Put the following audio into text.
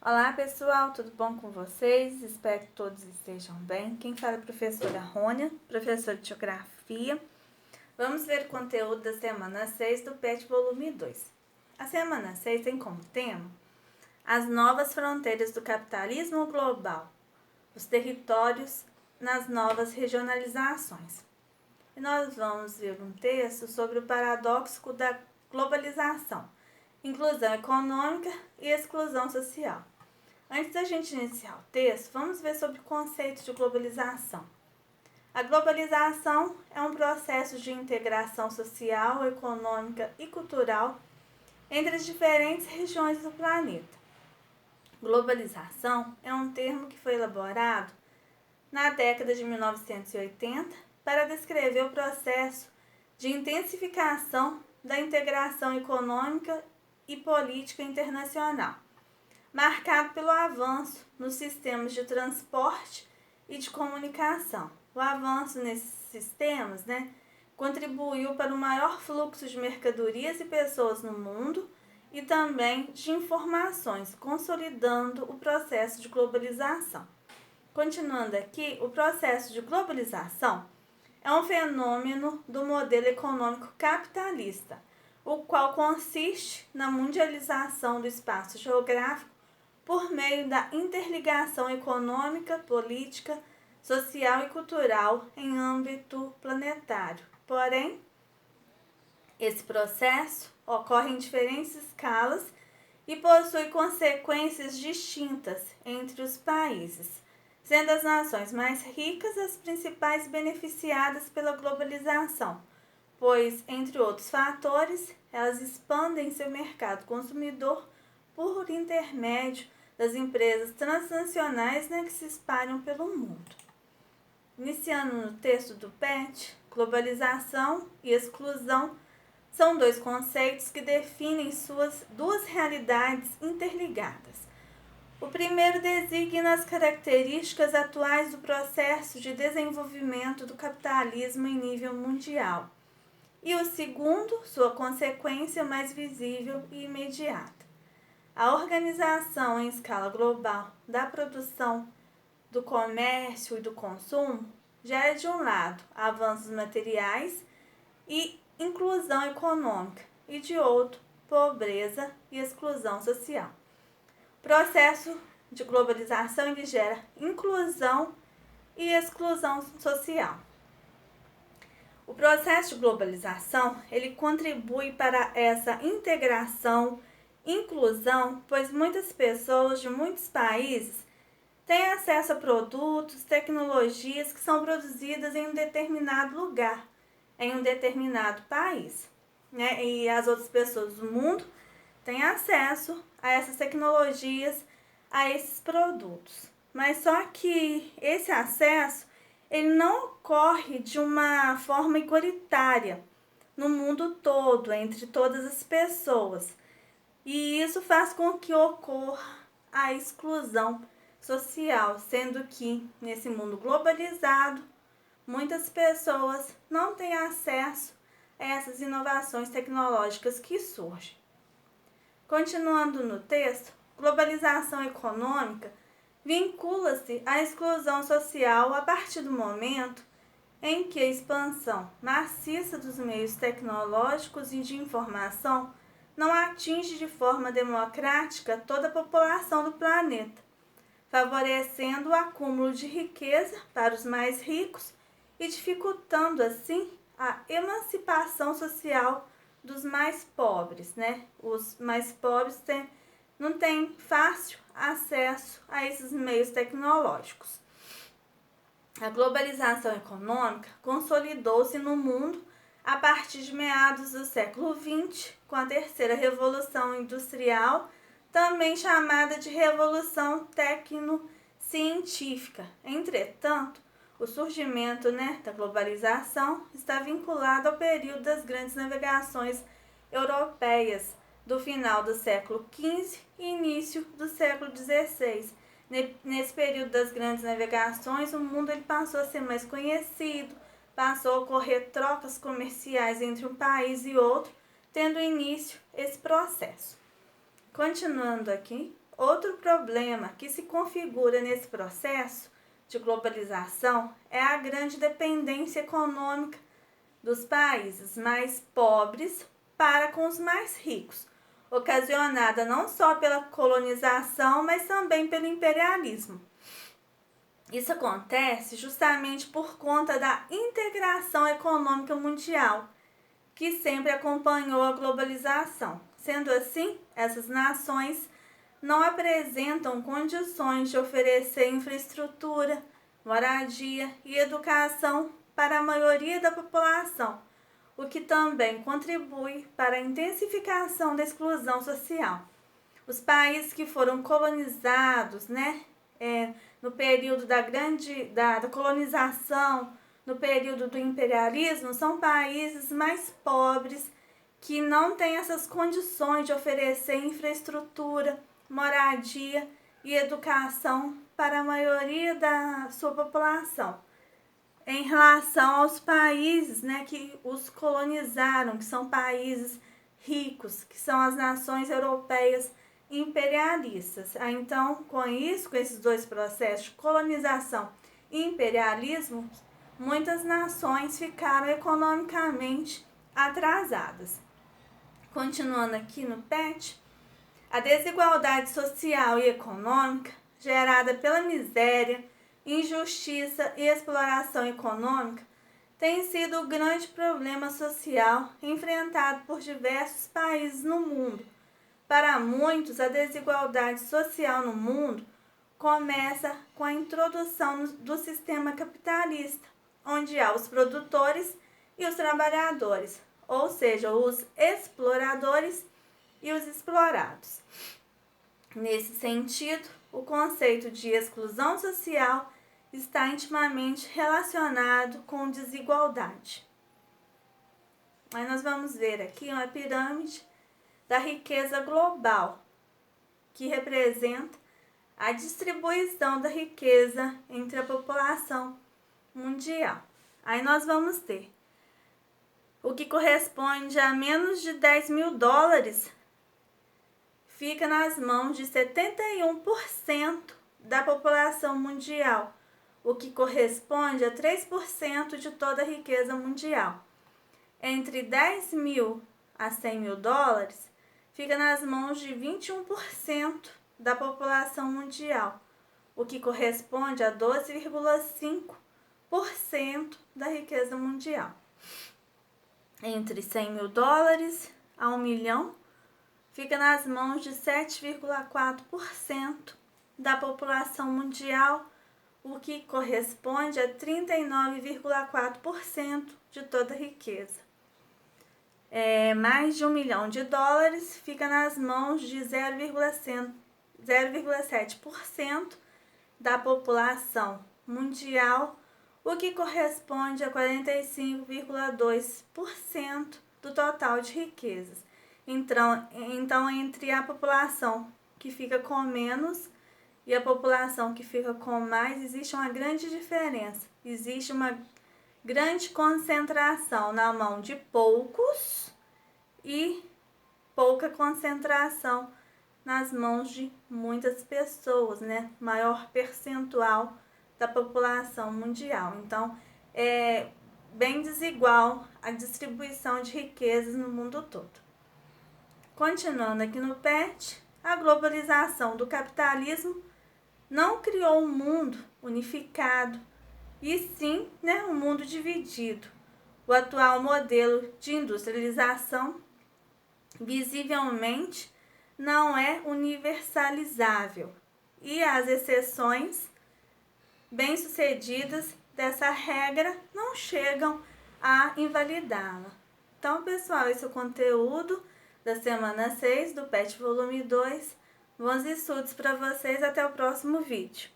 Olá pessoal, tudo bom com vocês? Espero que todos estejam bem. Quem fala é a professora Rônia, professora de Geografia. Vamos ver o conteúdo da semana 6 do PET volume 2. A semana 6 tem como tema as novas fronteiras do capitalismo global, os territórios nas novas regionalizações. E nós vamos ver um texto sobre o paradoxo da globalização, inclusão econômica e exclusão social. Antes da gente iniciar o texto, vamos ver sobre o conceito de globalização. A globalização é um processo de integração social, econômica e cultural entre as diferentes regiões do planeta. Globalização é um termo que foi elaborado na década de 1980 para descrever o processo de intensificação da integração econômica e política internacional, marcado pelo avanço nos sistemas de transporte e de comunicação. O avanço nesses sistemas, contribuiu para o maior fluxo de mercadorias e pessoas no mundo e também de informações, consolidando o processo de globalização. Continuando aqui, o processo de globalização é um fenômeno do modelo econômico capitalista, o qual consiste na mundialização do espaço geográfico por meio da interligação econômica, política, social e cultural em âmbito planetário. Porém, esse processo ocorre em diferentes escalas e possui consequências distintas entre os países, sendo as nações mais ricas as principais beneficiadas pela globalização, pois, entre outros fatores, elas expandem seu mercado consumidor por intermédio das empresas transnacionais que se espalham pelo mundo. Iniciando no texto do PET, globalização e exclusão são dois conceitos que definem suas duas realidades interligadas. O primeiro designa as características atuais do processo de desenvolvimento do capitalismo em nível mundial, e o segundo, sua consequência mais visível e imediata. A organização em escala global da produção, do comércio e do consumo gera, de um lado, avanços materiais e inclusão econômica, e de outro, pobreza e exclusão social. O processo de globalização ele gera inclusão e exclusão social. O processo de globalização ele contribui para essa integração, inclusão, pois muitas pessoas de muitos países têm acesso a produtos, tecnologias que são produzidas em um determinado lugar, em um determinado país, E as outras pessoas do mundo têm acesso a essas tecnologias, a esses produtos. Mas só que esse acesso ele não ocorre de uma forma igualitária no mundo todo, entre todas as pessoas. E isso faz com que ocorra a exclusão social, sendo que nesse mundo globalizado, muitas pessoas não têm acesso a essas inovações tecnológicas que surgem. Continuando no texto, globalização econômica vincula-se à exclusão social a partir do momento em que a expansão maciça dos meios tecnológicos e de informação não atinge de forma democrática toda a população do planeta, favorecendo o acúmulo de riqueza para os mais ricos e dificultando, assim, a emancipação social dos mais pobres, Os mais pobres não têm fácil acesso a esses meios tecnológicos. A globalização econômica consolidou-se no mundo a partir de meados do século XX, com a terceira revolução industrial, também chamada de revolução tecnocientífica. Entretanto, o surgimento da globalização está vinculado ao período das grandes navegações europeias do final do século XV e início do século XVI. Nesse período das grandes navegações, o mundo ele passou a ser mais conhecido, passou a ocorrer trocas comerciais entre um país e outro, tendo início esse processo. Continuando aqui, outro problema que se configura nesse processo de globalização é a grande dependência econômica dos países mais pobres para com os mais ricos, ocasionada não só pela colonização, mas também pelo imperialismo. Isso acontece justamente por conta da integração econômica mundial, que sempre acompanhou a globalização. Sendo assim, essas nações não apresentam condições de oferecer infraestrutura, moradia e educação para a maioria da população, o que também contribui para a intensificação da exclusão social. Os países que foram colonizados, no período da colonização, no período do imperialismo, são países mais pobres que não têm essas condições de oferecer infraestrutura, moradia e educação para a maioria da sua população. Em relação aos países, que os colonizaram, que são países ricos, que são as nações europeias imperialistas. Então, com esses dois processos de colonização e imperialismo, muitas nações ficaram economicamente atrasadas. Continuando aqui no PET, a desigualdade social e econômica gerada pela miséria, injustiça e exploração econômica tem sido o grande problema social enfrentado por diversos países no mundo. Para muitos, a desigualdade social no mundo começa com a introdução do sistema capitalista, onde há os produtores e os trabalhadores, ou seja, os exploradores e os explorados. Nesse sentido, o conceito de exclusão social está intimamente relacionado com desigualdade. Aí nós vamos ver aqui uma pirâmide da riqueza global, que representa a distribuição da riqueza entre a população mundial. Aí nós vamos ter o que corresponde a menos de 10 mil dólares, fica nas mãos de 71% da população mundial, o que corresponde a 3% de toda a riqueza mundial. Entre 10 mil a 100 mil dólares, fica nas mãos de 21% da população mundial, o que corresponde a 12,5% da riqueza mundial. Entre 100 mil dólares a 1 milhão, fica nas mãos de 7,4% da população mundial, o que corresponde a 39,4% de toda a riqueza. Mais de 1 milhão de dólares fica nas mãos de 0,7% da população mundial, o que corresponde a 45,2% do total de riquezas. Então, entre a população que fica com menos e a população que fica com mais, existe uma grande diferença. Existe uma grande concentração na mão de poucos e pouca concentração nas mãos de muitas pessoas, maior percentual da população mundial. Então, é bem desigual a distribuição de riquezas no mundo todo. Continuando aqui no PET, a globalização do capitalismo não criou um mundo unificado, e sim um mundo dividido. O atual modelo de industrialização visivelmente não é universalizável, e as exceções bem-sucedidas dessa regra não chegam a invalidá-la. Então, pessoal, esse é o conteúdo da semana 6 do PET Volume 2. Bons estudos para vocês, até o próximo vídeo.